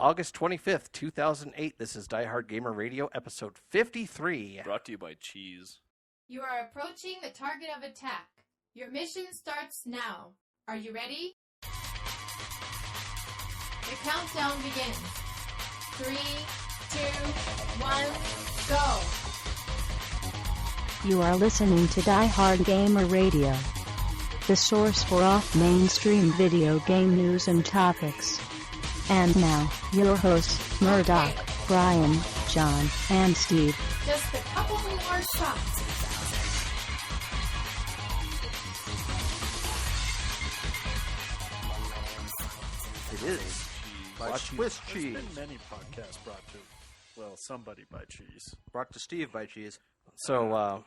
August 25th, 2008. This is Diehard Gamer Radio, episode 53. Brought to you by cheese. You are approaching the target of attack. Your mission starts now. Are you ready? The countdown begins. 3, 2, 1, go! You are listening to Diehard Gamer Radio, the source for off-mainstream video game news and topics. And now, your hosts, Murdock, Brian, John, and Steve. Just a couple more shots. It is. By Swiss cheese. There's been many podcasts brought to, well, somebody by cheese. Brought to Steve by cheese. So,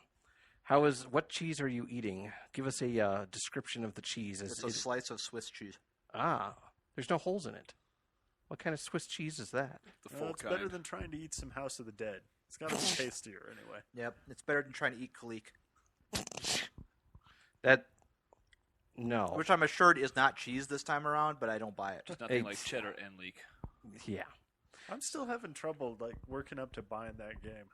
what cheese are you eating? Give us a description of the cheese. It's a slice of Swiss cheese. There's no holes in it. What kind of Swiss cheese is that? The full It's kind. better than trying to eat some House of the Dead. It's got to be tastier anyway. Yep, it's better than trying to eat Kalik. No. Which I'm assured is not cheese this time around, but I don't buy it. There's nothing like cheddar and leek. Yeah. I'm still having trouble working up to buying that game.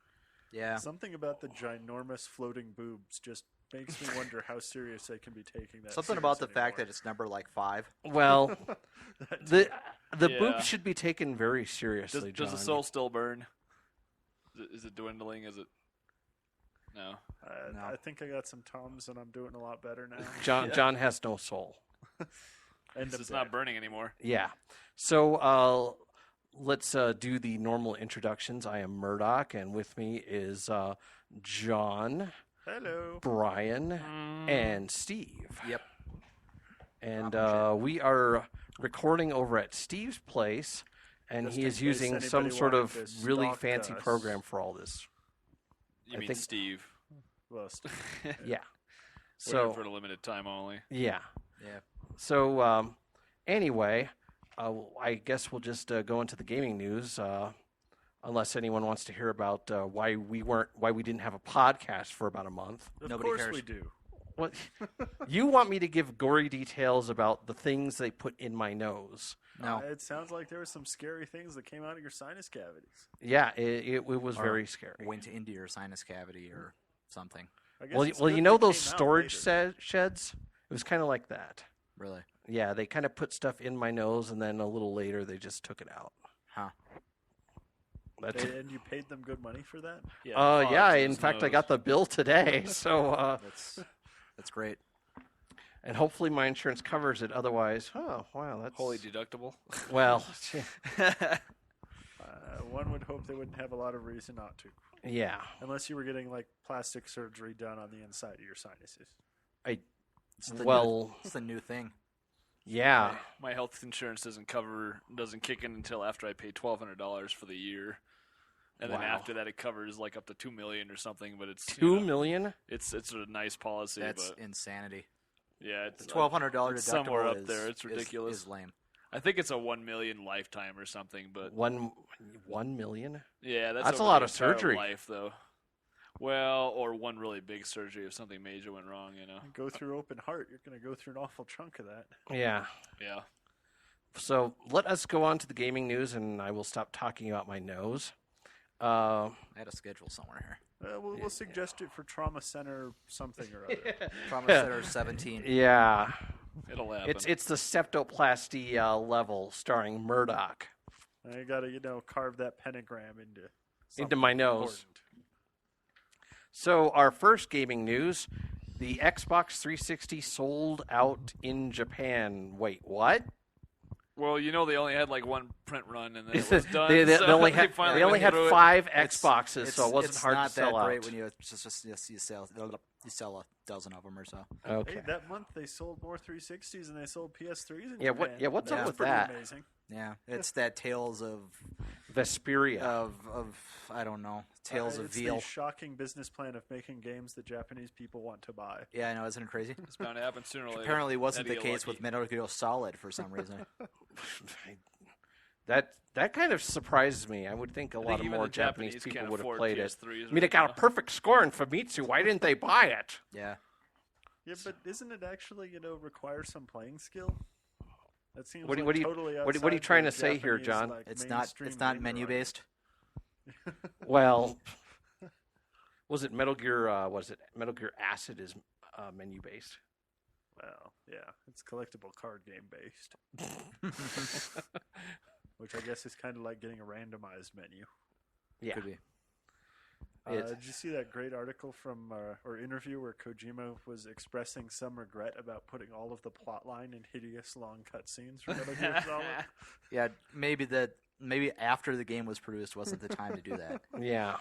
Yeah. Something about the ginormous floating boobs just makes me wonder how serious they can be taking that. Something about the fact that it's number 5. Well, the Yeah. boob should be taken very seriously, Does the John. soul still burn? Is it dwindling? Is it? No. No. I think I got some Tums and I'm doing a lot better now. John has no soul. End of It's day. not burning anymore. Yeah. So let's do the normal introductions. I am Murdock, and with me is John, Hello. Brian, and Steve. Yep. And we are recording over at Steve's place, and Just he in is case using some anybody sort wanted of to really stalk fancy us. program for all this. You I mean think- Steve? Well, Yeah. So So for a limited time only. yeah. Yeah. So anyway, I guess we'll just go into the gaming news, unless anyone wants to hear about why we didn't have a podcast for about a month. of Nobody course cares. we do. What you want me to give gory details about the things they put in my nose? No. It sounds like there were some scary things that came out of your sinus cavities. Yeah, it was Or very scary. Went into your sinus cavity or something. I guess Well, it's you good know they those came out storage later. sheds? It was kind of like that. Really? Yeah, they kind of put stuff in my nose, and then a little later they just took it out. Huh. That's And you paid them good money for that? Yeah. yeah. In fact, I got the bill today. So, That's great. and hopefully my insurance covers it. Otherwise, oh wow, that's Wholly deductible. well, One would hope they wouldn't have a lot of reason not to. yeah. Unless you were getting plastic surgery done on the inside of your sinuses. It's the it's the new thing. Yeah. My health insurance doesn't kick in until after I pay $1,200 for the year, and then Wow. after that it covers up to $2 million or something. But it's $2 million? It's a nice policy. That's but insanity. yeah, it's The $1,200 it's deductible somewhere up is, there. It's ridiculous. Is lame. I think it's a $1 million lifetime or something. But 1 million? yeah, That's a over lot the of entire surgery. life, though. Well, or one really big surgery if something major went wrong. Go through open heart, you're going to go through an awful chunk of that. Yeah. Yeah. So let us go on to the gaming news, and I will stop talking about my nose. I had a schedule somewhere here. We'll suggest it for Trauma Center something or other. Trauma Center 17. Yeah. It'll happen. It's the septoplasty level starring Murdock. And you got to, carve that pentagram into Into my something nose. important. So our first gaming news, the Xbox 360 sold out in Japan. Wait, what? Well, they only had one print run and then it was done. they so only had, finally they only went had through it. 5 Xboxes, so it wasn't it's hard not to sell that great out. when you sell a dozen of them or so. Okay. Hey, that month they sold more 360s than they sold PS3s in Yeah, Japan. what's up That's with pretty that? amazing. Yeah, it's that Tales of Vesperia. I don't know, Tales of It's Veal. the shocking business plan of making games that Japanese people want to buy. Yeah, I know, isn't it crazy? It's bound to happen sooner or later. Apparently wasn't the Eddie case with Metal Gear Solid for some reason. That kind of surprises me. I would think a I lot think of even more the Japanese Japanese people can't would have afford played it. PS3s I mean, it got a perfect score in Famitsu. Why didn't they buy it? Yeah. Yeah, but isn't it actually, require some playing skill? That seems What are like you totally what are you outside trying the to say here, Japanese, John? like, It's mainstream not gamer menu argument. based. Well, was it Metal Gear? Was it Metal Gear Acid is menu based? Well, yeah, it's collectible card game based, which I guess is kind of like getting a randomized menu. Yeah. Could be. Did you see that great article from or interview where Kojima was expressing some regret about putting all of the plot line in hideous long cutscenes for Metal Gear Solid? Yeah, maybe after the game was produced wasn't the time to do that. Yeah.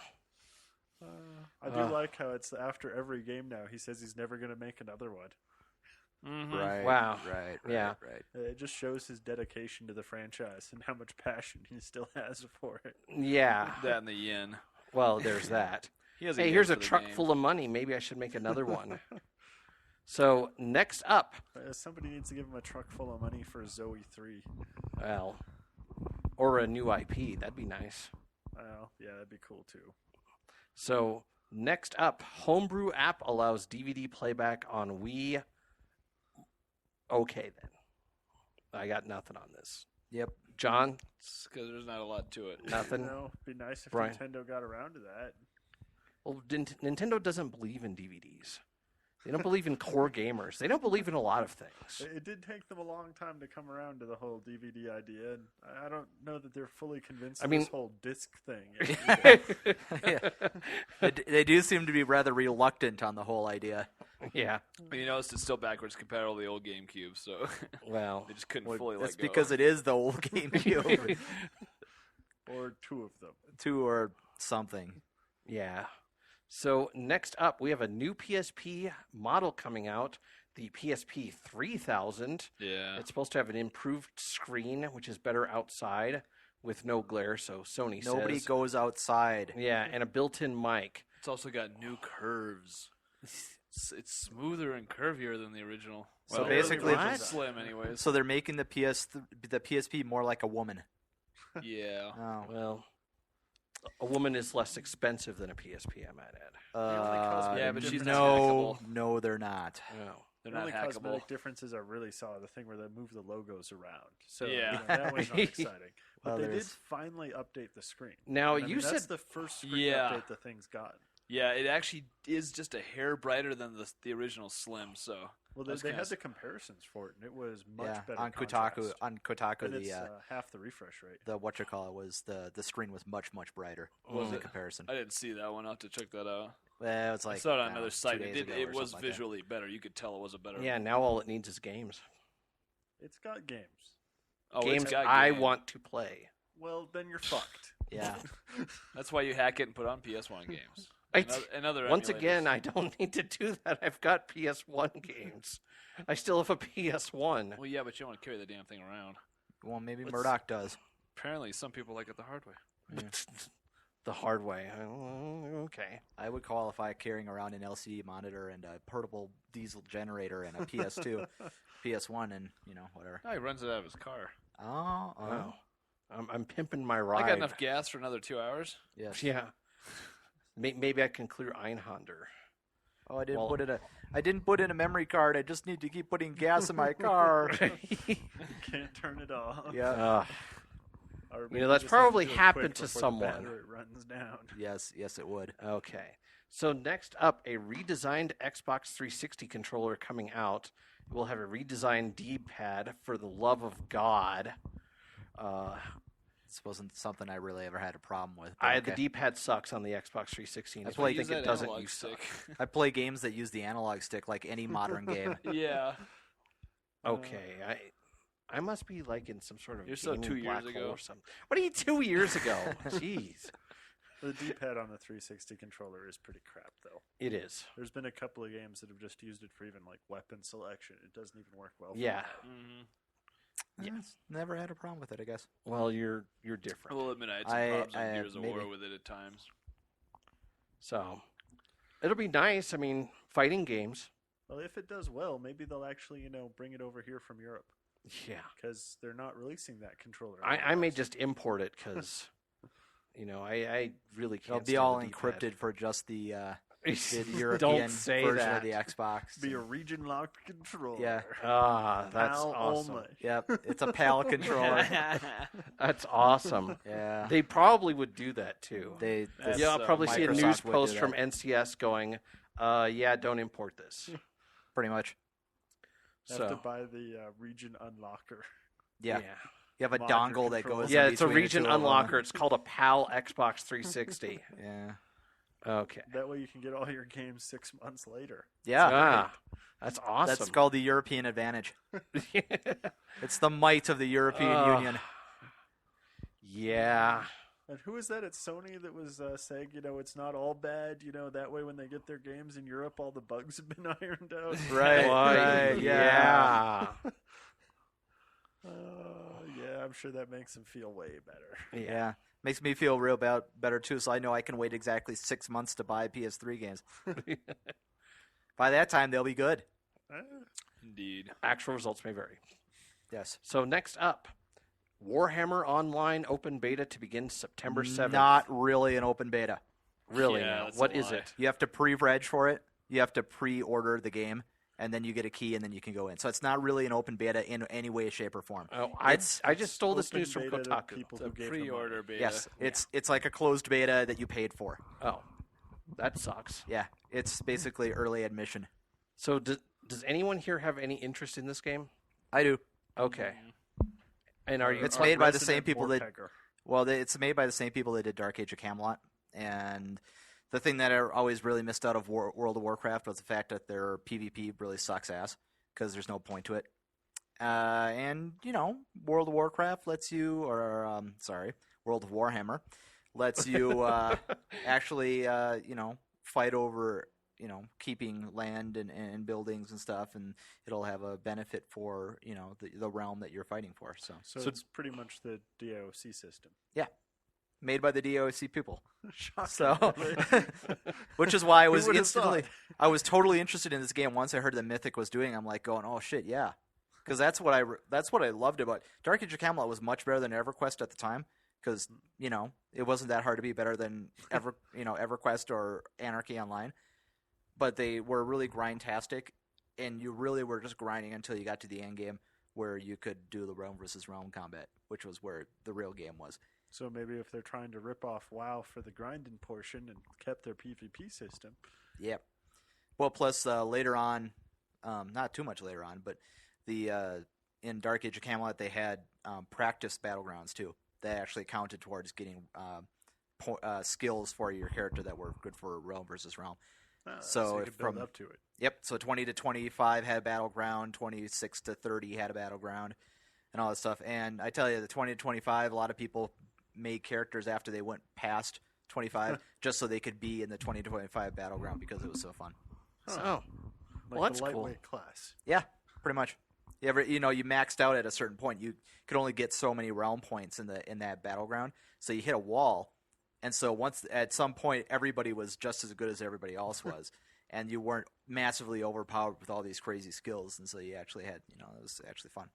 I do like how it's after every game now. He says he's never going to make another one. Mm-hmm. Right. Wow. Right. Yeah. Right. It just shows his dedication to the franchise and how much passion he still has for it. Yeah. That and the yen. Well, there's that. He has Hey, yen here's for a the truck game. full of money. Maybe I should make another one. So next up, Somebody needs to give him a truck full of money for Zoe 3. well, or a new IP. That'd be nice. Well, yeah, that'd be cool too. So next up, Homebrew app allows DVD playback on Wii. Okay, then. I got nothing on this. Yep. John, Because there's not a lot to it. nothing. It'd be nice if Brian. Nintendo got around to that. Well, Nintendo doesn't believe in DVDs. They don't believe in core gamers. They don't believe in a lot of things. It did take them a long time to come around to the whole DVD idea, and I don't know that they're fully convinced I of mean- this whole disc thing. Yeah. They do seem to be rather reluctant on the whole idea. Yeah. But you notice it's still backwards compatible to the old GameCube, so Well, they just couldn't Well, fully that's let go. because it is the old GameCube. Or two of them. 2 or something. yeah. So next up, we have a new PSP model coming out, the PSP 3000. Yeah. It's supposed to have an improved screen, which is better outside with no glare, so Sony Nobody says. goes outside. Yeah, and a built-in mic. It's also got new curves. It's smoother and curvier than the original. So Well, basically- the original's What? slim, anyways. So they're making the PSP more like a woman. Yeah. Oh. Well, a woman is less expensive than a PSP, I might add. Yeah, but she's not no, hackable. no, they're not. No. They're The not only hackable. cosmetic differences I really saw the thing where they move the logos around. So Yeah. that was not exciting. But Well, they there did is- finally update the screen. Now, And I you mean, that's said the first screen Yeah. update the thing's gotten. Yeah, it actually is just a hair brighter than the original Slim, so Well, That's they kinda had s- the comparisons for it, and it was much Yeah, better. on contrast. Kotaku, And the it's half the refresh rate. the whatchamacallit was the screen was much brighter Was in it? comparison. I didn't see that one. I'll have to check that out. Well, it's like I saw it on I don't know, another 2 site. days It ago it or was something like that. visually better. You could tell it was a better. Yeah, now all it needs is games. It's got games. Oh, Games it's got I games. want to play. Well, then you're fucked. Yeah. That's why you hack it and put on PS1 games. I And other Once emulators. again, I don't need to do that. I've got PS1 games. I still have a PS1. Well, yeah, but you don't want to carry the damn thing around. Well, maybe Let's- Murdock does. Apparently, some people like it the hard way. The hard way. Oh, okay. I would qualify carrying around an LCD monitor and a portable diesel generator and a PS2, PS1, and whatever. No, he runs it out of his car. Oh, Wow. I'm pimping my ride. I got enough gas for another 2 hours. yes. Yeah. Maybe I can clear Einhander. Oh, I didn't Well- put in a memory card. I just need to keep putting gas in my car. You can't turn it off. Yeah. Or You maybe know, that's just have to probably do it happened quick to before the someone. battery runs down. Yes, it would. Okay. So next up, a redesigned Xbox 360 controller coming out. It will have a redesigned D-pad for the love of God. This wasn't something I really ever had a problem with. but The okay. D-pad sucks on the Xbox 360. And That's if why you I think Use it that doesn't, analog you suck. stick. I play games that use the analog stick like any modern game. Yeah. Okay, I must be like in some sort of You're so gaming 2 years black hole ago. or something. What are you 2 years ago? Jeez, The D-pad on the 360 controller is pretty crap, though. it is. There's been a couple of games that have just used it for even like weapon selection. It doesn't even work well. For Yeah. that. Mm-hmm. Yes, never had a problem with it, I guess. Well, you're I different. will admit I had some I- problems I- with Gears of maybe. War with it at times. So it'll be nice. I mean, fighting games. Well, if it does well, maybe they'll actually, bring it over here from Europe Yeah, because they're not releasing that controller. I may otherwise. just import it because, I really can't. It'll be stand all the D-pad. encrypted for just the the European Don't say version that. of the Xbox. Be a region locked controller. Yeah. Ah, that's PAL awesome. only. Yep, it's a PAL controller. That's awesome. Yeah, They probably would do that too. That's, Yeah, I'll probably see a Microsoft news would post do from that. NCS going, yeah, don't import this. pretty much. Have to So, buy the region unlocker. Yeah. yeah. You have a Mods or dongle that controls. goes. Yeah, in it's a between the region two of them. unlocker. It's called a PAL Xbox 360. Yeah. Okay. That way you can get all your games 6 months later. Yeah. Ah, that's awesome. That's called the European advantage. It's the might of the European Union. Yeah. And who is that at Sony that was saying, it's not all bad, that way when they get their games in Europe, all the bugs have been ironed out? Right. Boy, Right. yeah. Yeah, I'm sure that makes them feel way better. Yeah. Makes me feel real better too, so I know I can wait exactly 6 months to buy PS3 games. By that time, they'll be good. Indeed. Actual results may vary. Yes. So next up, Warhammer Online open beta to begin September 7th. Not really an open beta. really. Yeah, now. that's What a is lie. it? You have to pre-reg for it. You have to pre-order the game, and then you get a key, and then you can go in. So it's not really an open beta in any way, shape, or form. Oh, It's- I just stole this Open news from beta to Kotaku. people It's a who gave them money. pre-order beta. Yes, it's like a closed beta that you paid for. Oh, that sucks. Yeah, it's basically early admission. So does anyone here have any interest in this game? I do. Okay. And are you? It's are- made by the Resident same people that. Vorteger. Well, it's made by the same people that did Dark Age of Camelot, and the thing that I always really missed out of World of Warcraft was the fact that their PvP really sucks ass because there's no point to it. And World of Warcraft lets you, World of Warhammer lets you actually, fight over, keeping land and buildings and stuff, and it'll have a benefit for the realm that you're fighting for. So So it's pretty much the DOC system. made by the DOC people. Shocking. So, really. which is why I was would've instantly, I was totally interested in this game once I heard that Mythic was doing. I'm like going, oh shit, yeah, because that's what I loved about Dark Age of Camelot was much better than EverQuest at the time because it wasn't that hard to be better than EverQuest or Anarchy Online, but they were really grindtastic, and you really were just grinding until you got to the end game where you could do the realm versus realm combat, which was where the real game was. So maybe if they're trying to rip off WoW for the grinding portion and kept their PvP system. Yep. Well, plus later on, not too much later on, but in Dark Age of Camelot they had practice battlegrounds too. That actually counted towards getting skills for your character that were good for realm versus realm. So you could build from- up to it. Yep. So 20 to 25 had a battleground. 26 to 30 had a battleground, and all that stuff. And I tell you, the 20 to 25, a lot of people made characters after they went past 25 just so they could be in the 20 to 25 battleground because it was so fun. Oh, Like well, that's the cool. lightweight class. Yeah, pretty much. You maxed out at a certain point. You could only get so many realm points in that battleground. So you hit a wall, and so once at some point everybody was just as good as everybody else was, and you weren't massively overpowered with all these crazy skills. And so you actually had, it was actually fun.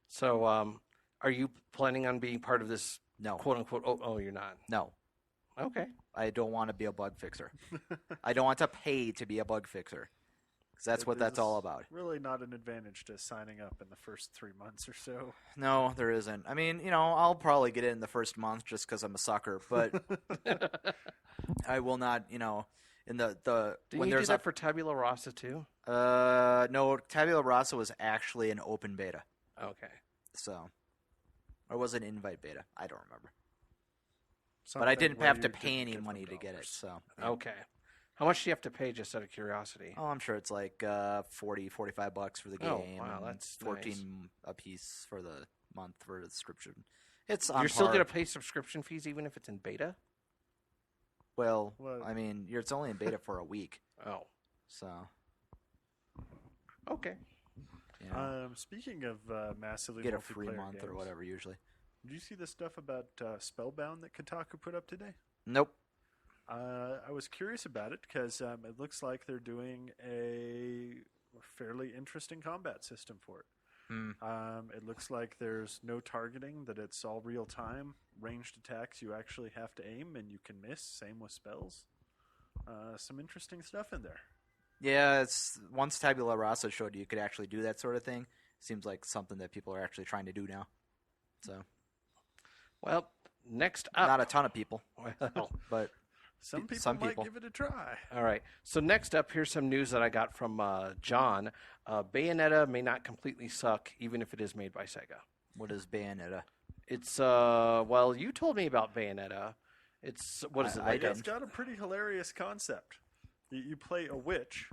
So are you planning on being part of this No, quote unquote? Oh, you're not. no, Okay. I don't want to be a bug fixer. I don't want to pay to be a bug fixer. 'Cause that's what that's all about. Really not an advantage to signing up in the first 3 months or so. No, there isn't. I mean, I'll probably get it in the first month just because I'm a sucker, but I will not, in the Did when you do there's that for Tabula Rasa too? no, Tabula Rasa was actually an open beta, Okay. so or was it an invite beta? I don't remember. But Something I didn't where have you to didn't pay any get money them to get it, dollars. so Okay. How much do you have to pay, just out of curiosity? Oh, I'm sure it's like $40-$45 for the game. Oh, wow, and that's 14 a piece for the month for the subscription. It's You're on still par. going to pay subscription fees even if it's in beta? Well, Well- I mean, it's only in beta for a week, Oh, so okay. Speaking of massively get a free multiplayer month or games, whatever usually. Did you see the stuff about Spellbound that Kotaku put up today? Nope. I was curious about it because it looks like they're doing a fairly interesting combat system for it. Hmm. It looks like there's no targeting, that it's all real time. Ranged attacks, you actually have to aim and you can miss. Same with spells. some interesting stuff in there. Yeah, it's once Tabula Rasa showed you could actually do that sort of thing. Seems like something that people are actually trying to do now. So, Well, next up. not a ton of people, Well, but Some people some might people. give it a try. all right. So next up, here's some news that I got from John. Bayonetta may not completely suck, even if it is made by Sega. What is Bayonetta? It's well, you told me about Bayonetta. It's what is it I like? It's got a pretty hilarious concept. You play a witch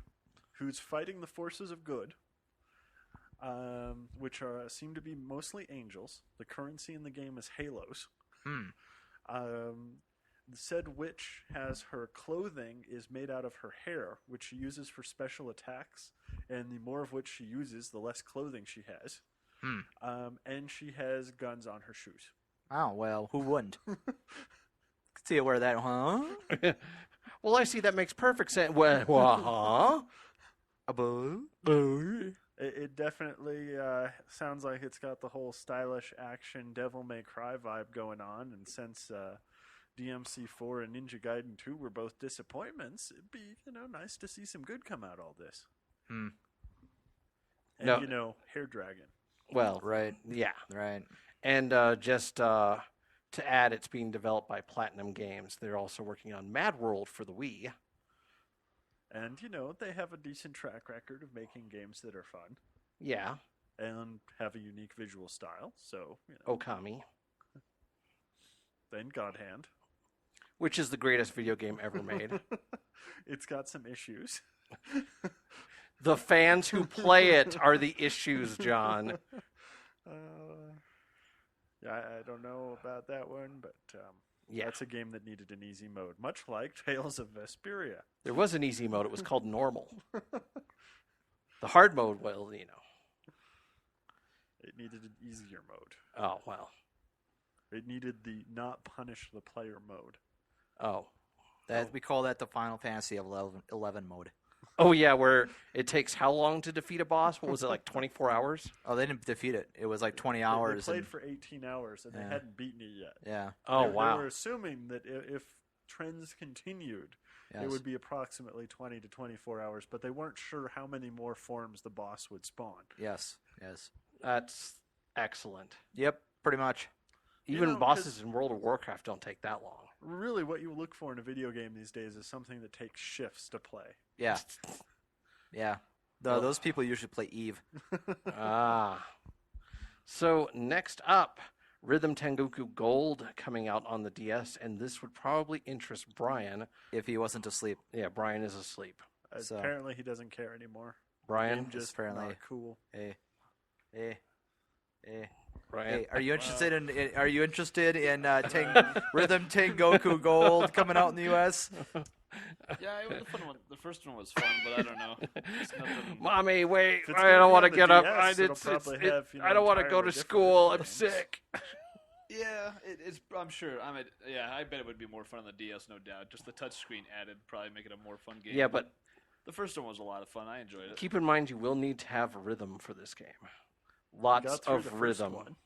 who's fighting the forces of good, which seem to be mostly angels. The currency in the game is halos. Said witch has her clothing is made out of her hair, which she uses for special attacks, and the more of which she uses, the less clothing she has. And she has guns on her shoes. Oh well, who wouldn't? Could see where that, huh? Well, I see that makes perfect sense. Well, It definitely sounds like it's got the whole stylish action Devil May Cry vibe going on, and since DMC4 and Ninja Gaiden 2 were both disappointments, it'd be nice to see some good come out of all this. And No. Hair Dragon. well, Right, yeah. right. And just to add, it's being developed by Platinum Games. They're also working on Mad World for the Wii. And they have a decent track record of making games that are fun Yeah, and have a unique visual style. So Okami, then God Hand. which is the greatest video game ever made. It's got some issues. The fans who play it are the issues, John. Yeah, I don't know about that one, but Yeah. that's a game that needed an easy mode, much like Tales of Vesperia. There was an easy mode. It was called normal. The hard mode, well, It needed an easier mode. Oh, well. It needed the not punish the player mode. Oh. We call that the Final Fantasy 11 mode. Oh, yeah, where it takes how long to defeat a boss? What was it, like 24 hours? Oh, they didn't defeat it. It was like 20 They hours. played and- for 18 hours, and they Yeah. hadn't beaten it yet. yeah. Oh, They wow. were assuming that if trends continued, Yes. it would be approximately 20 to 24 hours, but they weren't sure how many more forms the boss would spawn. Yes. Yes. That's excellent. Yep. Pretty much. Even know, bosses in World of Warcraft don't take that long. Really, what you look for in a video game these days is something that takes shifts to play. Yeah. Yeah. Those people usually play Eve. Ah. So next up, Rhythm Tengoku Gold coming out on the DS, and this would probably interest Brian. If he wasn't asleep. Yeah, Brian is asleep. So- Apparently, he doesn't care anymore. Brian, Game just apparently- not cool. Hey. Brian. Hey, are you interested in Rhythm Tengoku Gold coming out in the US? Yeah, the first one was fun, but I don't know. It's nothing. Mommy, wait! If it's I gonna don't be want to on the get up. DS, it'll probably have, I don't want to go entirely to different school. I'm things. sick. Yeah, it's. I'm sure. I bet it would be more fun on the DS, no doubt. Just the touchscreen added probably make it a more fun game. Yeah, but the first one was a lot of fun. I enjoyed it. keep in mind you will need to have rhythm for this game. You Lots got through of the first rhythm. one.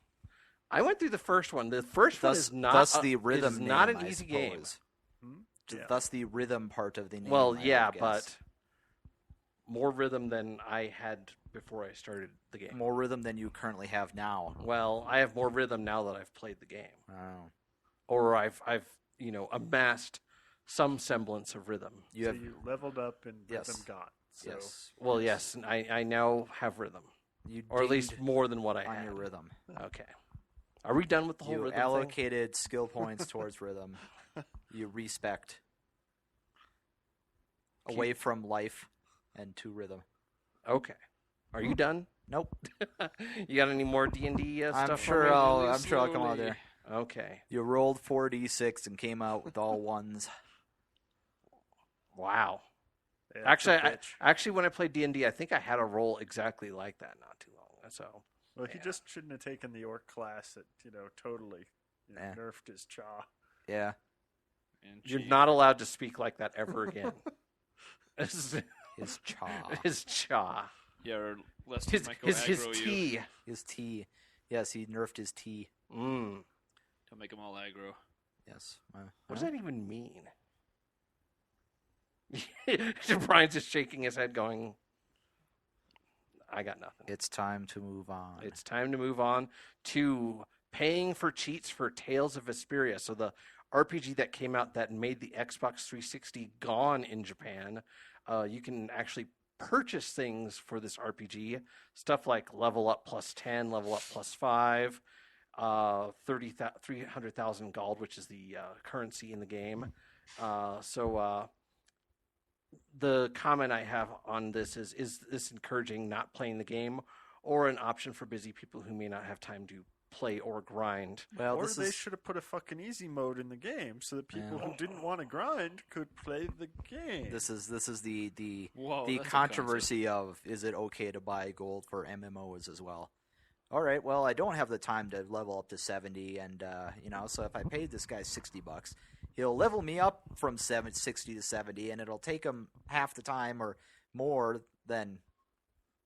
I went through the first one. The first one is not the rhythm it is not name, an I easy game. suppose. Yeah. Thus the rhythm part of the name. Well, I yeah, would guess. but more rhythm than I had before I started the game. more rhythm than you currently have now. Well, I have more rhythm now that I've played the game, Oh. or I've amassed some semblance of rhythm. You So have you leveled up and Yes. rhythm got. So yes. Well, yes, and I now have rhythm, You or at least dinged more than what I on had. your rhythm. Okay, are we done with the whole You rhythm thing? allocated skill points towards rhythm. You respect away from life and to rhythm. Okay, are you done? Nope. You got any more D&D stuff? I'm for sure me? I'll come out there. Okay. You rolled 4d6 and came out with all ones. Wow. yeah, Actually, it's a bitch. actually, when I played D&D, I think I had a roll exactly like that not too long. So Well, he yeah. just shouldn't have taken the orc class that totally Yeah. nerfed his chaw. Yeah. And you're gee, not allowed to speak like that ever again. His chaw. His cha. Yeah, or lest His Michael his aggro you. Tea. His tea. Yes, he nerfed his tea. Mm. Don't make them all aggro. Yes. What does that even mean? Brian's just shaking his head, going, "I got nothing." It's time to move on. It's time to move on to paying for cheats for Tales of Vesperia. So the RPG that came out that made the Xbox 360 gone in Japan, you can actually purchase things for this RPG. Stuff like level up plus 10, level up plus 5, 300,000 gold, which is the currency in the game. The comment I have on this is this encouraging not playing the game, or an option for busy people who may not have time to play or grind? Well, Or this they is should have put a fucking easy mode in the game so that people who didn't want to grind could play the game. this is the Whoa, the that's a controversy of, is it okay to buy gold for MMOs as well? All right, well, I don't have the time to level up to 70, and so if I paid this guy $60, he'll level me up from 60 to 70, and it'll take him half the time or more than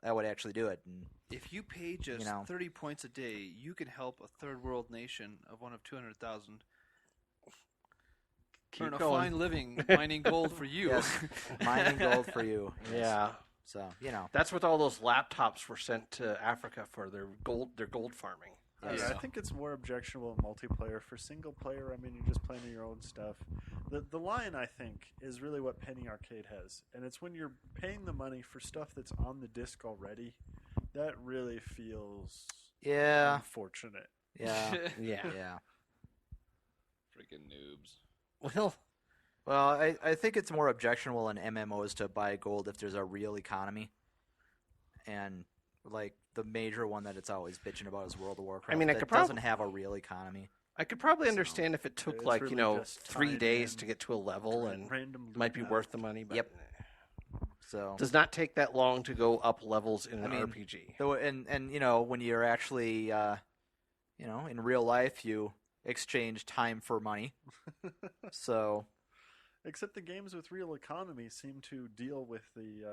I would actually do it. And If you pay just 30 points a day, you can help a third world nation of one of 200,000 earn a going. fine living mining gold for you. yes, mining gold for you. Yes. Yeah. So That's what all those laptops were sent to Africa for, their gold farming. Yeah, I think it's more objectionable in multiplayer. For single player, I mean, you're just playing your own stuff. The line, I think, is really what Penny Arcade has. And it's when you're paying the money for stuff that's on the disc already, that really feels unfortunate. Yeah. Yeah. Yeah. Freaking noobs. Well, I think it's more objectionable in MMOs to buy gold if there's a real economy. And, like, the major one that it's always bitching about is World of Warcraft. I mean, I that could doesn't have a real economy. I could probably understand if it took it's like, really just 3 tied days in to get to a level, and random it might be loot worth the money. But Yep. So does not take that long to go up levels in an mean, RPG. So and when you're actually in real life, you exchange time for money. So Except the games with real economy seem to deal with the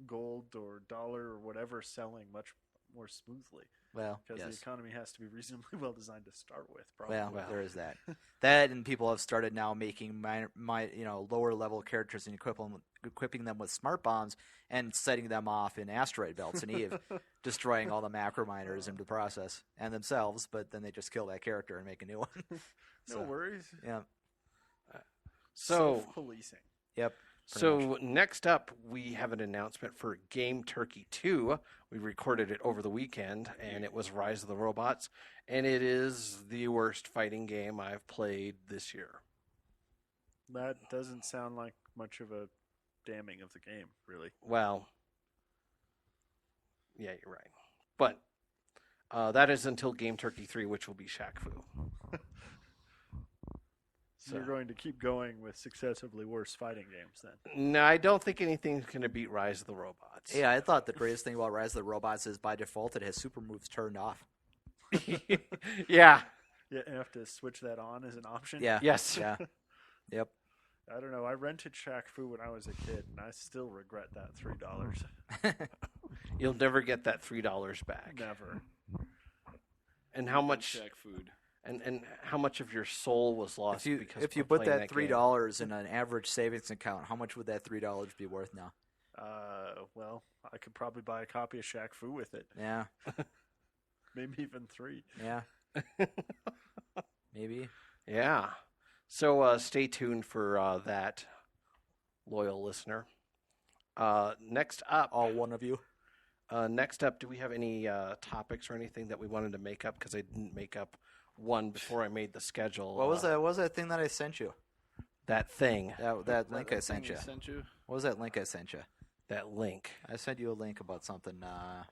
gold or dollar or whatever selling much more smoothly. well, Because yes. the economy has to be reasonably well designed to start with, probably. Well, there is that. That, and people have started now making lower level characters and equipping them with smart bombs and setting them off in asteroid belts and Eve, destroying all the macro miners in the process and themselves. But then they just kill that character and make a new one. No So, worries. Yeah. So, Self-policing. Yep. so next up, we have an announcement for Gameturkey 2. We recorded it over the weekend, and it was Rise of the Robots, and it is the worst fighting game I've played this year. That doesn't sound like much of a damning of the game, really. Well, yeah, you're right. But that is until Gameturkey 3, which will be Shaq Fu. So you're going to keep going with successively worse fighting games then. No, I don't think anything's going to beat Rise of the Robots. Yeah, I thought the greatest thing about Rise of the Robots is by default it has super moves turned off. Yeah. Yeah, you have to switch that on as an option. Yeah. Yes. Yeah. Yep. I don't know. I rented Shaq Fu when I was a kid, and I still regret that $3. You'll never get that $3 back. Never. And how much? Shack food. And how much of your soul was lost? If you of put playing that game? $3 in an average savings account, how much would that $3 be worth now? Well, I could probably buy a copy of Shaq Fu with it. Yeah. Maybe even 3. Yeah. Maybe. Yeah. So stay tuned for that, loyal listener. Next up, All one of you. do we have any topics or anything that we wanted to make up? Because I didn't make up one before I made the schedule. What was that? What was that thing that I sent you? That thing. That link I That sent thing you. Sent you? What was that link I sent you? That link. I sent you a link about something. Let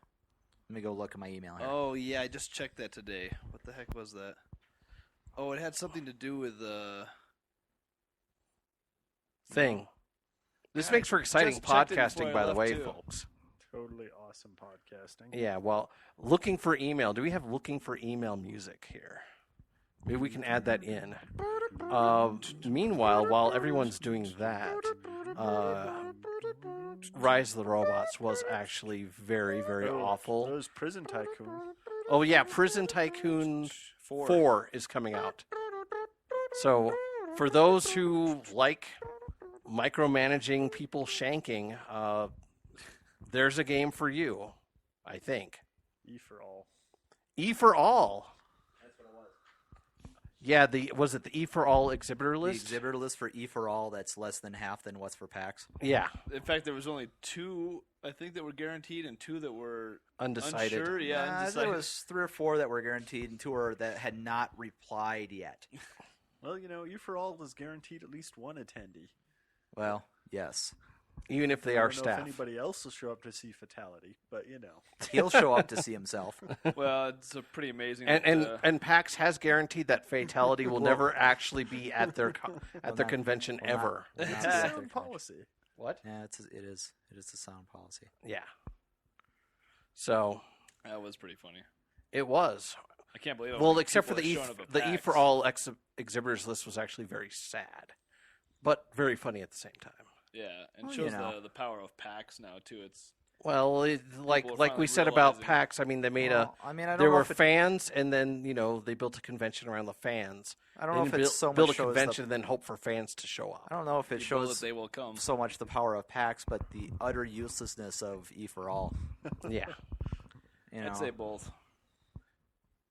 me go look at my email here. Oh yeah, I just checked that today. What the heck was that? Oh, it had something to do with Thing. This I makes for exciting just checked it before podcasting, I by the left, way, too. folks. Totally awesome podcasting. Yeah, well, looking for email. Do we have looking for email music here? Maybe we can add that in. Meanwhile, while everyone's doing that, Rise of the Robots was actually very, very awful. Those Prison Tycoon. Oh, yeah, Prison Tycoon 4 is coming out. So, for those who like micromanaging people shanking, there's a game for you, I think. E for all. E for all. Yeah, was it the E for all exhibitor The list? exhibitor list for E for all, that's less than half than what's for PAX. Yeah, In fact, there was only 2, I think, that were guaranteed, and 2 that were undecided. unsure. Yeah, There undecided. was 3 or 4 that were guaranteed and 2 that had not replied yet. Well, E for all is guaranteed at least one attendee. Well, yes. Even if they I are don't know staff. if anybody else will show up to see Fatality, but He'll show up to see himself. Well, it's a pretty amazing. And PAX has guaranteed that Fatality will Well- never actually be at their at their not- convention will not- ever. will not it's be a at their sound convention. policy. What? Yeah, it is a sound policy. Yeah. So that was pretty funny. it was. I can't believe. Well, except for people the are showing up at the E PAX. for all exhibitors list was actually very sad, but very funny at the same time. Yeah, and Well, shows you know. the power of PAX now too. It's Well, like People are we finally said about realizing- PAX, I mean, they made Well, I mean, I don't there know were if it, fans, and then they built a convention around the fans. I don't know if They it's so build much a shows convention the, and then hope for fans to show up. I don't know if it you know shows that they will come. so much the power of PAX, but the utter uselessness of E for all. Yeah, You know, I'd say both.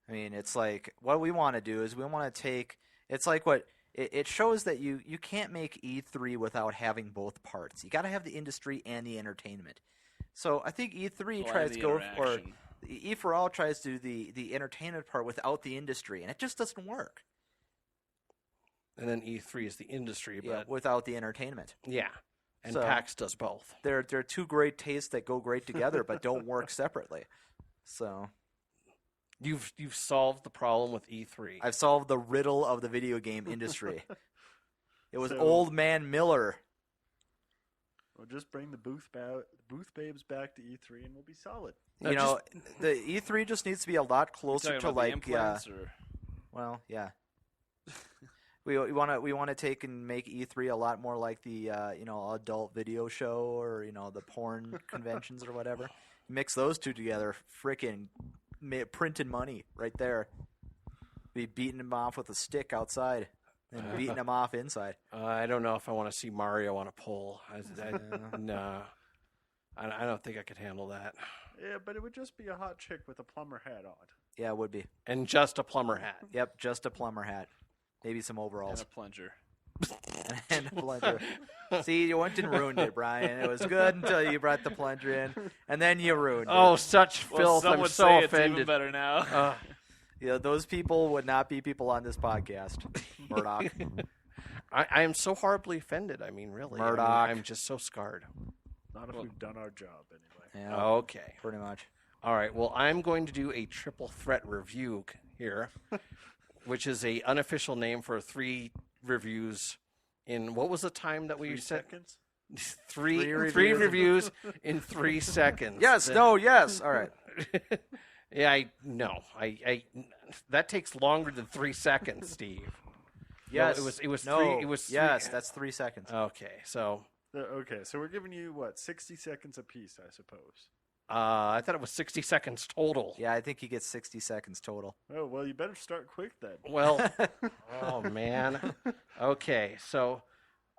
I mean, it's like what we want to do is we want to take. It's like what it shows that you can't make E3 without having both parts. You got to have the industry and the entertainment. So I think E3 Well, tries and to the go for interaction. E for all tries to do the entertainment part without the industry, and it just doesn't work. and then E3 is the industry, Yeah, but without the entertainment. yeah, and So- PAX does both. They're two great tastes that go great together, but don't work separately. So You've solved the problem with E3. I've solved the riddle of the video game industry. It was So- Old Man Miller. We'll just bring the booth babes back to E3 and we'll be solid. No, You know, the E3 just needs to be a lot You closer talking to about the like, implants, or well, yeah. we want to take and make E3 a lot more like the adult video show or the porn conventions or whatever. Mix those two together, frickin' printing money right there. Be beating them off with a stick outside and beating them off inside. I don't know if I want to see Mario on a pole. No, I don't think I could handle that. Yeah, but it would just be a hot chick with a plumber hat on. Yeah, it would be. And just a plumber hat. Yep, just a plumber hat. Maybe some and overalls. a plunger. And a plunger. See, you went and ruined it, Brian. It was good until you brought the plunger in, and then you ruined Oh, it. such Well, filth! some I'm would so say it's even offended. better now. Yeah, those people would not be people on this podcast. Murdock. I am so horribly offended. I mean, really. Murdoch. I'm just so scarred. Not if Well- we've done our job anyway. Yeah, Okay. pretty much. All right. Well, I'm going to do a triple threat review here, which is a unofficial name for 3 reviews in what was the time that we 3 said? seconds? Three reviews. reviews in 3 seconds. Yes, no, yes. All right. Yeah, I that takes longer than 3 seconds, Steve. Yes. it was no, 3 it was 3 yes, that's 3 seconds. Okay. So, Okay, so we're giving you, 60 seconds apiece, I suppose. I thought it was 60 seconds total. Yeah, I think he gets 60 seconds total. Oh, well, you better start quick then. Well, oh man. Okay, so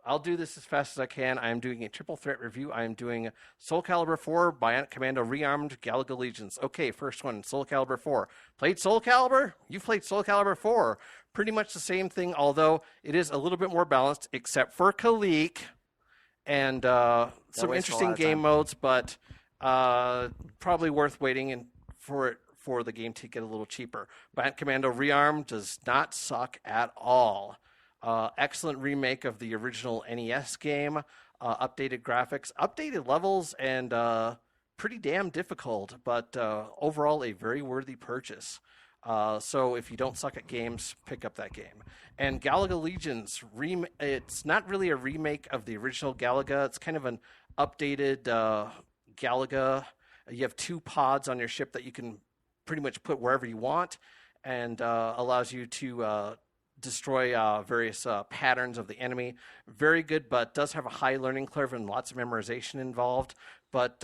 I'll do this as fast as I can. I'm doing a triple threat review. I'm doing Soul Calibur 4, BIONIC Commando Rearmed, Galaga Legions. Okay, first one, Soul Calibur 4. Played Soul Calibur? You've played Soul Calibur 4. Pretty much the same thing, although it is a little bit more balanced, except for Kalik and some wastes a lot interesting of game time. modes, but probably worth waiting for the game to get a little cheaper. BIONIC Commando Rearmed does not suck at all. Excellent remake of the original NES game, updated graphics, updated levels, and pretty damn difficult, but overall a very worthy purchase. So if you don't suck at games, pick up that game. And Galaga Legions, it's not really a remake of the original Galaga. It's kind of an updated Galaga. You have 2 pods on your ship that you can pretty much put wherever you want, and allows you to destroy various patterns of the enemy. Very good, but does have a high learning curve and lots of memorization involved. But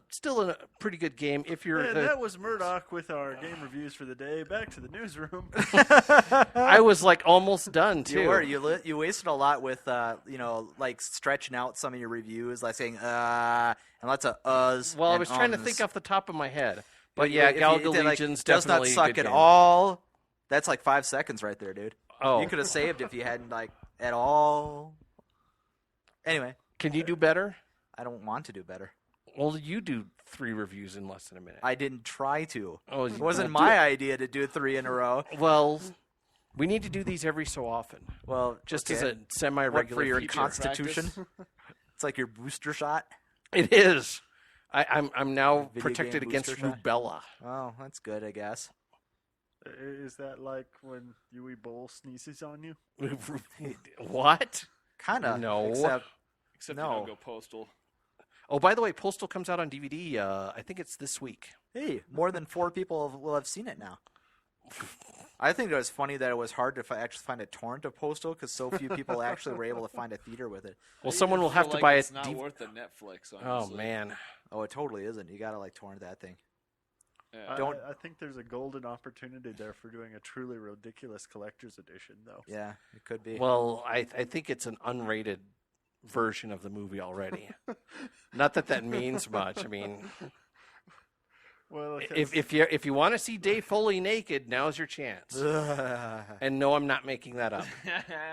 still a pretty good game if you're. And that was Murdock with our game reviews for the day. Back to the newsroom. I was like almost done too. You were. You wasted a lot with like stretching out some of your reviews, like saying and lots of uhs. Well, I and was trying to ums. think off the top of my head. But If yeah, you- Galaga like, Legions does not definitely a suck good at game. all. That's like 5 seconds right there, dude. Oh, You could have saved if you hadn't like at all. Anyway, can you do better? I don't want to do better. Well, you do 3 reviews in less than a minute. I didn't try to. Oh, It wasn't my idea to do 3 in a row. Well, we need to do these every so often, Well, just okay. as a What, semi-regular for your feature. constitution. It's like your booster shot. It is. I'm now Video protected game against booster shot? rubella. Oh, that's good, I guess. Is that like when Yui Bowl sneezes on you? What? Kind of. No. Except Except No. you don't go postal. Oh, by the way, Postal comes out on DVD. I think it's this week. hey, more than 4 people will have seen it now. I think it was funny that it was hard to actually find a torrent of Postal because so few people actually were able to find a theater with it. Well, I someone even will have feel to like buy it's a not DVD. worth the Netflix. Oh Honestly. man. Oh, it totally isn't. You gotta like torrent that thing. Yeah. Don't- I think there's a golden opportunity there for doing a truly ridiculous collector's edition, though. Yeah, it could be. Well, I think it's an unrated version of the movie already. Not that means much. I mean, Well, if you want to see Dave Foley naked, now's your chance. And no, I'm not making that up.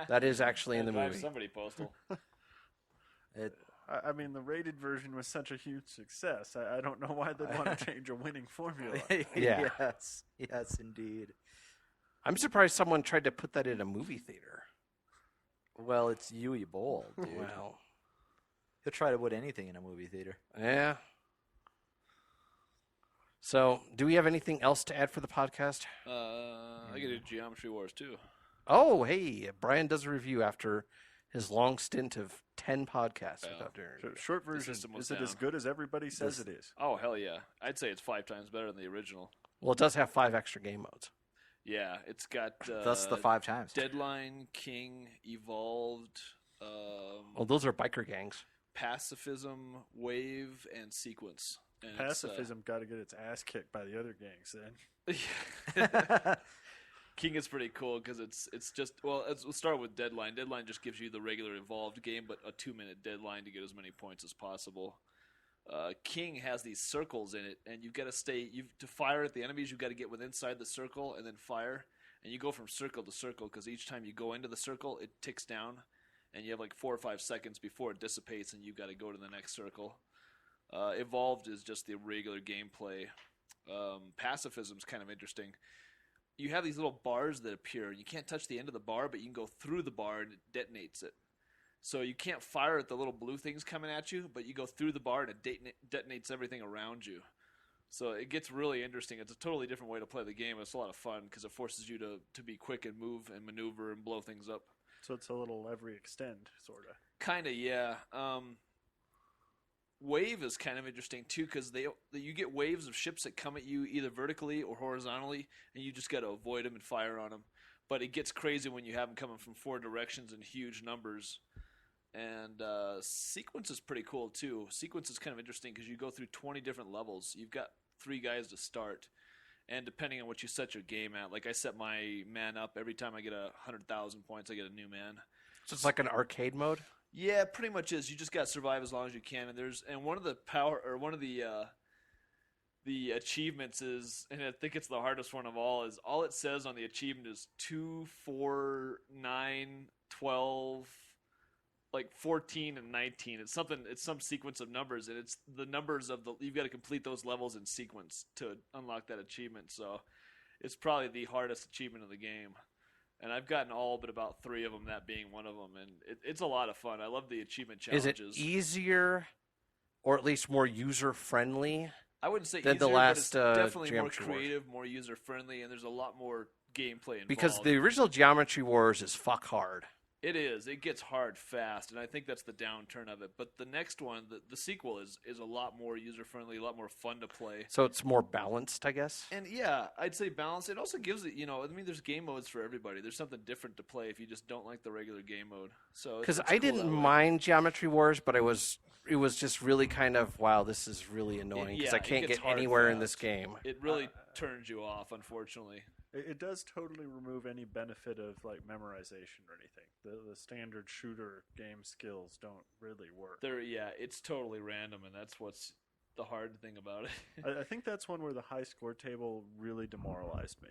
That is actually in the Drive movie. Somebody postal. I mean, the rated version was such a huge success. I don't know why they'd want to change a winning formula. Yeah. Yes, indeed. I'm surprised someone tried to put that in a movie theater. Well, it's Yui Bowl, dude. Well, He'll try to put anything in a movie theater. yeah. So, do we have anything else to add for the podcast? I get a Geometry Wars too. Oh, hey, Brian does a review after his long stint of 10 podcasts Yeah. without doing a So, review. short version, system was is it as down. good as everybody says it is? Oh hell yeah! I'd say it's 5 times better than the original. Well, it does have 5 extra game modes. Yeah, it's got That's the 5 times. Deadline, King, Evolved, Well, those are biker gangs. Pacifism, Wave, and Sequence. And it's, Pacifism got to get its ass kicked by the other gangs then. King is pretty cool because it's just we'll start with Deadline. Deadline just gives you the regular Evolved game, but a 2-minute deadline to get as many points as possible. King has these circles in it, and you've got to to fire at the enemies. You've got to get within inside the circle and then fire. And you go from circle to circle because each time you go into the circle, it ticks down, and you have like 4 or 5 seconds before it dissipates, and you've got to go to the next circle. Evolved is just the regular gameplay. Pacifism is kind of interesting. You have these little bars that appear. You can't touch the end of the bar, but you can go through the bar and it detonates it. So you can't fire at the little blue things coming at you, but you go through the bar and it detonates everything around you. So it gets really interesting. It's a totally different way to play the game. It's a lot of fun because it forces you to be quick and move and maneuver and blow things up. So it's a little every extend, sort of. Kind of, yeah. Wave is kind of interesting too because you get waves of ships that come at you either vertically or horizontally, and you just got to avoid them and fire on them. But it gets crazy when you have them coming from 4 directions in huge numbers. And Sequence is pretty cool too. Sequence is kind of interesting because you go through 20 different levels. You've got 3 guys to start, and depending on what you set your game at, like I set my man up every time I get 100,000 points, I get a new man. So it's like an arcade mode? Yeah, it pretty much is. You just got to survive as long as you can. And one of the achievements is, and I think it's the hardest one of all, is all it says on the achievement is 2, 4, 9, 12, like 14 and 19. It's some sequence of numbers, and it's the numbers of you've got to complete those levels in sequence to unlock that achievement. So it's probably the hardest achievement of the game. And I've gotten all but about 3 of them, that being one of them. And it's a lot of fun. I love the achievement Is challenges. it easier or at least more user-friendly? I wouldn't say than easier, the but last, it's definitely more Geometry Wars? creative, more user-friendly, and there's a lot more gameplay involved. Because the original Geometry Wars is fuck hard. It is. It gets hard fast, and I think that's the downturn of it. But the next one, the sequel, is a lot more user-friendly, a lot more fun to play. So it's more balanced, I guess. And yeah, I'd say balanced. It also gives it, there's game modes for everybody. There's something different to play if you just don't like the regular game mode. So Because it's I cool didn't that way. mind Geometry Wars, but it was just really kind of, wow, this is really annoying because yeah, I can't it gets get hard anywhere in fast. this game. It really turns you off, unfortunately. It does totally remove any benefit of like memorization or anything. The standard shooter game skills don't really work. It's totally random, and that's what's the hard thing about it. I think that's one where the high score table really demoralized me.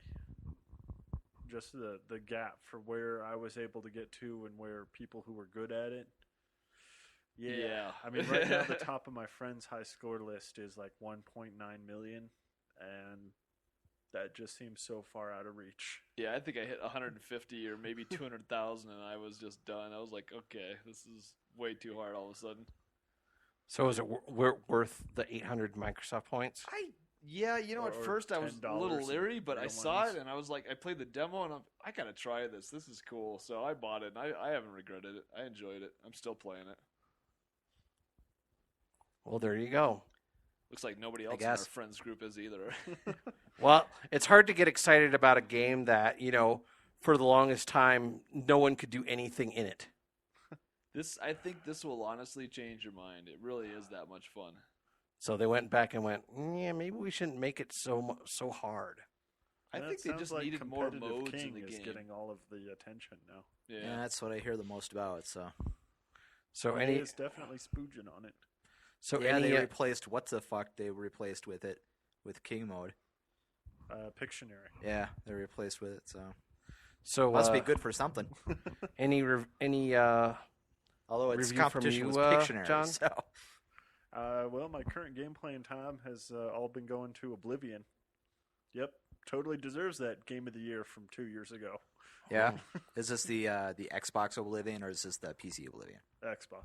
Just the gap for where I was able to get to and where people who were good at it. Yeah. I mean, right now the top of my friends' high score list is like 1.9 million, and that just seems so far out of reach. Yeah, I think I hit 150 or maybe 200,000, and I was just done. I was like, okay, this is way too hard all of a sudden. So is it worth the 800 Microsoft points? At first I was a little $10 leery, but I real saw ones. it, and I was like, I played the demo, and I gotta try this. This is cool. So I bought it, and I haven't regretted it. I enjoyed it. I'm still playing it. Well, there you go. Looks like nobody else in our friends group is either. Well, it's hard to get excited about a game that, for the longest time, no one could do anything in it. I think this will honestly change your mind. It really is that much fun. So they went back and went, yeah, maybe we shouldn't make it so hard. I And think it they sounds just like needed more competitive modes King in the is game. getting all of the attention now. Yeah, that's what I hear the most about. So It is definitely spooging on it. They replaced they replaced with it with King mode. Pictionary. Yeah, they replaced with it. So must be good for something. Any Although its review competition from was you, Pictionary. John? So. Well, my current gameplay and time has all been going to Oblivion. Yep, totally deserves that Game of the Year from 2 years ago. Yeah, is this the Xbox Oblivion or is this the PC Oblivion? Xbox.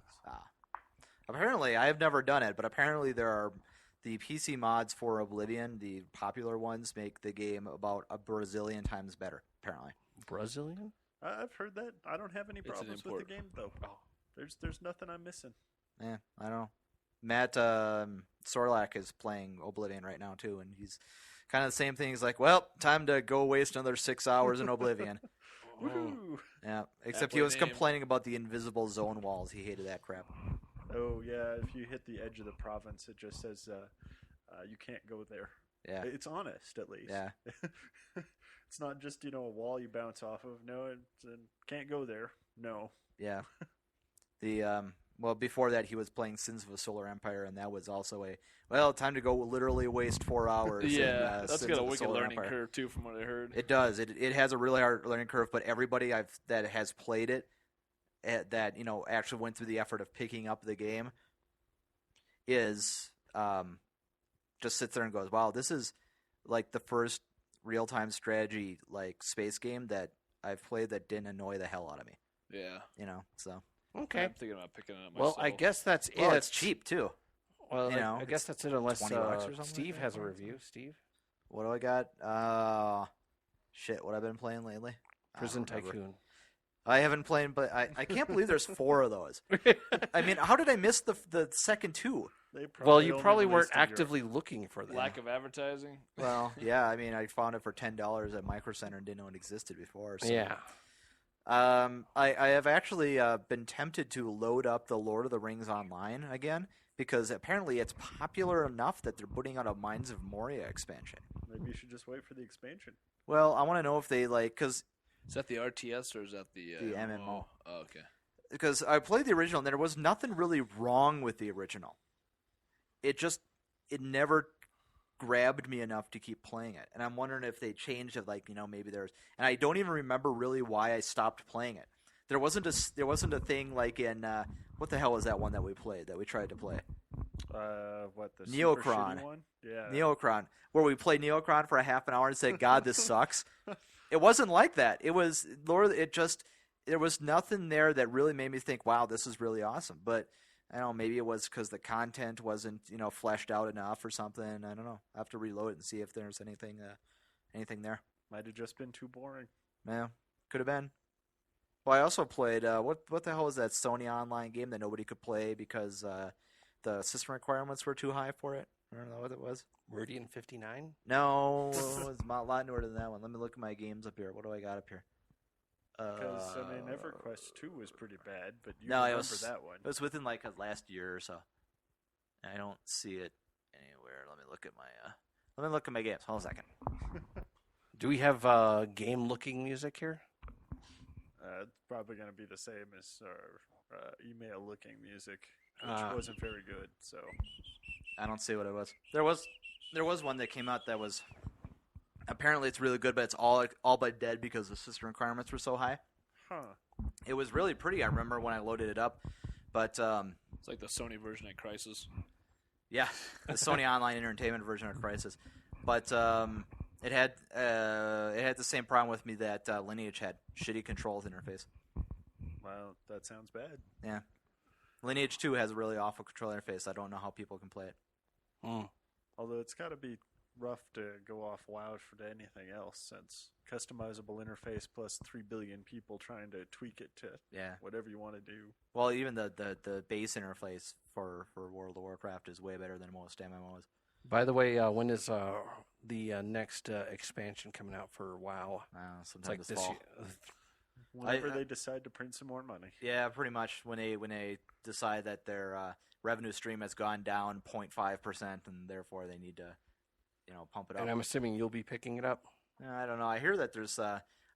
Apparently, I have never done it, but apparently there are the PC mods for Oblivion. The popular ones make the game about a Brazilian times better. Apparently, Brazilian? I've heard that. I don't have any It's an problems with the import. game though. There's nothing I'm missing. yeah, I don't know. Matt Sorlak is playing Oblivion right now too, and he's kind of the same thing. He's like, well, time to go waste another 6 hours in Oblivion. Woohoo! Yeah, except he Halfway was name. complaining about the invisible zone walls. He hated that crap. Oh yeah, if you hit the edge of the province, it just says you can't go there. Yeah, It's honest, at least. yeah. It's not just a wall you bounce off of. No, it's can't go there. No. Yeah. Well, before that, he was playing Sins of a Solar Empire, and that was also time to go literally waste 4 hours. Yeah, in, that's Sins got a of the wicked Solar learning Empire. curve too, from what I heard. It does. It has a really hard learning curve, but everybody that has played it, that actually went through the effort of picking up the game, is just sits there and goes, "Wow, this is like the first real-time strategy like space game that I've played that didn't annoy the hell out of me." Yeah. So. Okay. I'm thinking about picking it up Well, myself. I guess that's Well, it. it's cheap too. Well, you know, I guess that's it unless $20 or something Steve like has that. a review. Steve? What do I got? Shit, what I've been playing lately? I Prison don't remember. Tycoon. I haven't played, but I can't believe there's 4 of those. I mean, how did I miss the second 2? Well, you only probably weren't released in Europe. actively looking for them. lack of advertising. Well, yeah, I mean, I found it for $10 at Micro Center and didn't know it existed before. So. Yeah. I have actually been tempted to load up the Lord of the Rings Online again because apparently it's popular enough that they're putting out a Mines of Moria expansion. Maybe you should just wait for the expansion. Well, I want to know if they because Is that the RTS or is that the MMO? Oh, okay. Because I played the original and there was nothing really wrong with the original. It never grabbed me enough to keep playing it. And I'm wondering if they changed it, maybe there's, and I don't even remember really why I stopped playing it. There wasn't a thing like in what the hell was that one that we tried to play? What the Neocron. super shitty one? Yeah. Neocron, where we played Neocron for a half an hour and said, "God, this sucks." It wasn't like that. It was there was nothing there that really made me think, "Wow, this is really awesome." But I don't know, maybe it was because the content wasn't fleshed out enough or something. I don't know. I have to reload it and see if there's anything there. Might have just been too boring. Yeah, could have been. Well, I also played what the hell was that Sony Online game that nobody could play because the system requirements were too high for it? I don't know what it was. Meridian 59? No, it was a lot newer than that one. Let me look at my games up here. What do I got up here? Because EverQuest 2 was pretty bad, but you No, remember it was that one. It was within like last year or so. I don't see it anywhere. Let me look at my games. Hold on a second. Do we have game-looking music here? It's probably going to be the same as our email-looking music, which Ah. wasn't very good. So I don't see what it was. There was one that came out that was apparently it's really good, but it's all but dead because the system requirements were so high. Huh. It was really pretty. I remember when I loaded it up, but It's like the Sony version of Crysis. yeah, the Sony Online Entertainment version of Crysis. But it had the same problem with me that Lineage had: shitty controls interface. Well, that sounds bad. Yeah, Lineage 2 has a really awful control interface. I don't know how people can play it. Although it's got to be rough to go off WoW for anything else, since customizable interface plus 3 billion people trying to tweak it to Yeah. whatever you want to do. Well, even the base interface for World of Warcraft is way better than most MMOs. By the way, when is the next expansion coming out for WoW? It's Sometime like this this fall. year. Whenever they decide to print some more money. Yeah, pretty much. When they decide that their revenue stream has gone down 0.5%, and therefore they need to, pump it up. And I'm assuming you'll be picking it up? I don't know. I hear that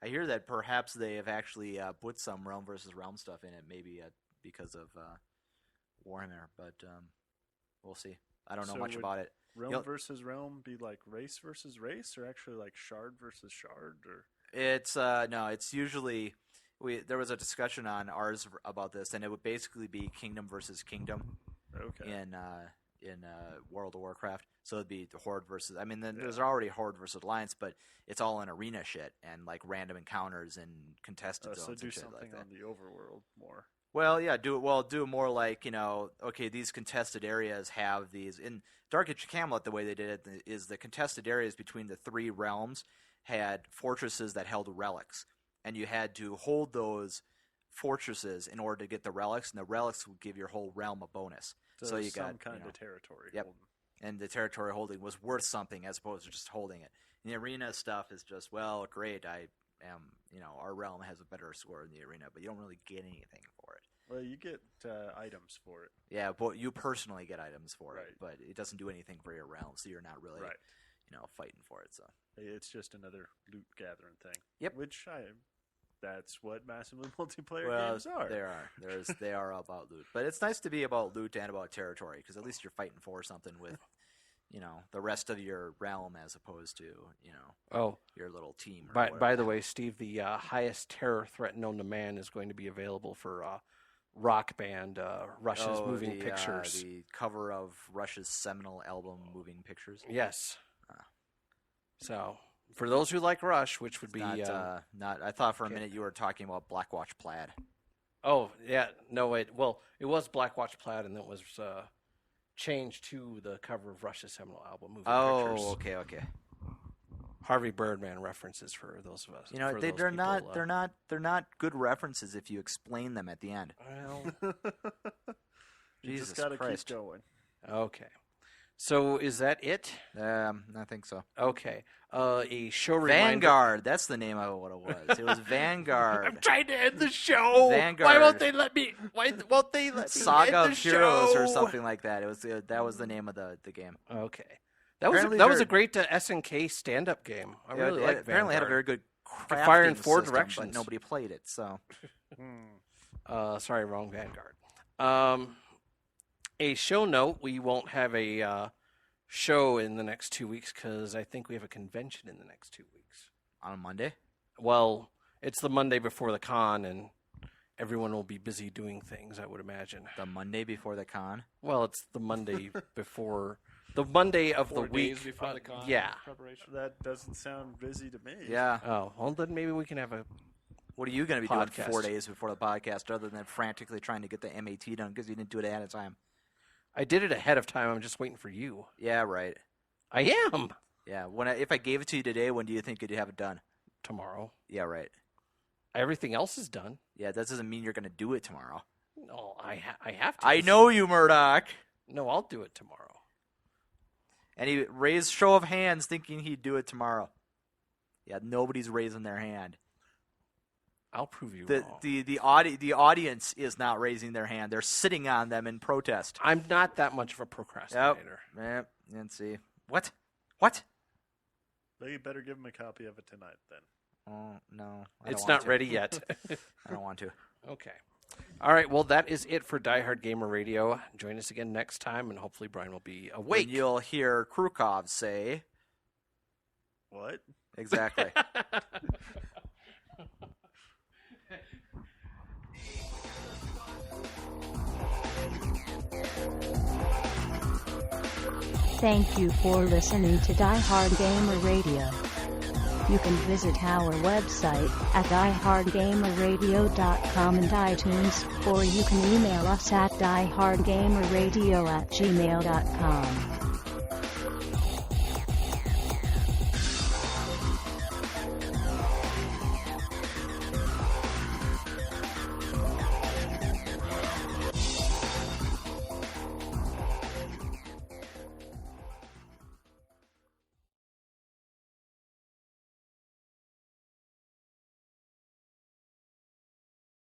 I hear that perhaps they have actually put some Realm versus Realm stuff in it, maybe because of Warhammer, but we'll see. I don't know So much would about it. Realm versus realm be like race versus race, or actually like shard versus shard, or It's no, it's usually there was a discussion on ours about this, and it would basically be kingdom versus kingdom okay. in World of Warcraft. So it'd be the Horde versus. I mean, there's already Horde versus Alliance, but it's all in arena shit and like random encounters and contested zones. So do and shit something like that. on the overworld more. Well, yeah, do it more like, okay, these contested areas have these. In Dark Age of Camelot, the way they did it is the contested areas between the three realms had fortresses that held relics, and you had to hold those fortresses in order to get the relics, and the relics would give your whole realm a bonus. So you some got kind of territory. Yep. holding. And the territory holding was worth something as opposed to just holding it. And the arena stuff is just, well, great, I am, our realm has a better score in the arena, but you don't really get anything for it. Well, you get items for it. Yeah, but you personally get items for Right. it, but it doesn't do anything for your realm, so you're not really, Right. fighting for it. So It's just another loot gathering thing. Yep. That's what massively multiplayer well, games are. they are about loot, but it's nice to be about loot and about territory because at least you're fighting for something with, the rest of your realm as opposed to, your little team. Or By the way, Steve, the highest terror threat known to man is going to be available for rock band Rush's Moving Pictures. The cover of Rush's seminal album, Moving Pictures. Yes. So, for those who like Rush, which would be not. I thought for a minute you were talking about Blackwatch Plaid. Oh yeah, no wait. Well, it was Blackwatch Plaid, and then it was changed to the cover of Rush's seminal album, Moving Pictures. Oh, okay. Harvey Birdman references for those of us. for those They're people, they're not good references if you explain them at the end. Well, You Jesus just gotta Christ. keep going. okay. So is that it? I think so. Okay. A show reminder. Vanguard. That's the name of what it was. It was Vanguard. I'm trying to end the show. Vanguard. Why won't they let me? Why won't they let me Saga end of the Heroes or show? something like that. That was the name of the game. Okay. That was Apparently a great SNK stand-up game. I really like apparently had a very Vanguard. good crafting fire in four system, directions. but nobody played it. So Sorry, wrong Vanguard. A show note: we won't have a show in the next 2 weeks because I think we have a convention in the next 2 weeks. on Monday. Well, it's the Monday before the con, and everyone will be busy doing things, I would imagine. The Monday before the con. Well, it's the Monday before the Monday of 4 the week. days before the con. Yeah. Preparation. That doesn't sound busy to me. Yeah. Oh, well, then maybe we can have a. What are you going to be Podcast. doing 4 days before the podcast other than frantically trying to get the MAT done because you didn't do it ahead of time? I did it ahead of time. I'm just waiting for you. Yeah, right. I am. Yeah. If I gave it to you today, when do you think you'd have it done? Tomorrow. Yeah, right. Everything else is done. Yeah, that doesn't mean you're going to do it tomorrow. No, I have to. I know you, Murdock. No, I'll do it tomorrow. And he raised show of hands thinking he'd do it tomorrow. Yeah, nobody's raising their hand. I'll prove you The wrong. the audience is not raising their hand. They're sitting on them in protest. I'm not that much of a procrastinator. Yep. Let's see. What? Well, you better give him a copy of it tonight, then. Oh, no. It's not ready yet. I don't want to. Okay. All right. Well, that is it for Diehard Gamer Radio. Join us again next time, and hopefully Brian will be awake. When you'll hear Krukov say... What? Exactly. Thank you for listening to Diehard Gamer Radio. You can visit our website at diehardgamerradio.com and iTunes, or you can email us at diehardgamerradio@gmail.com.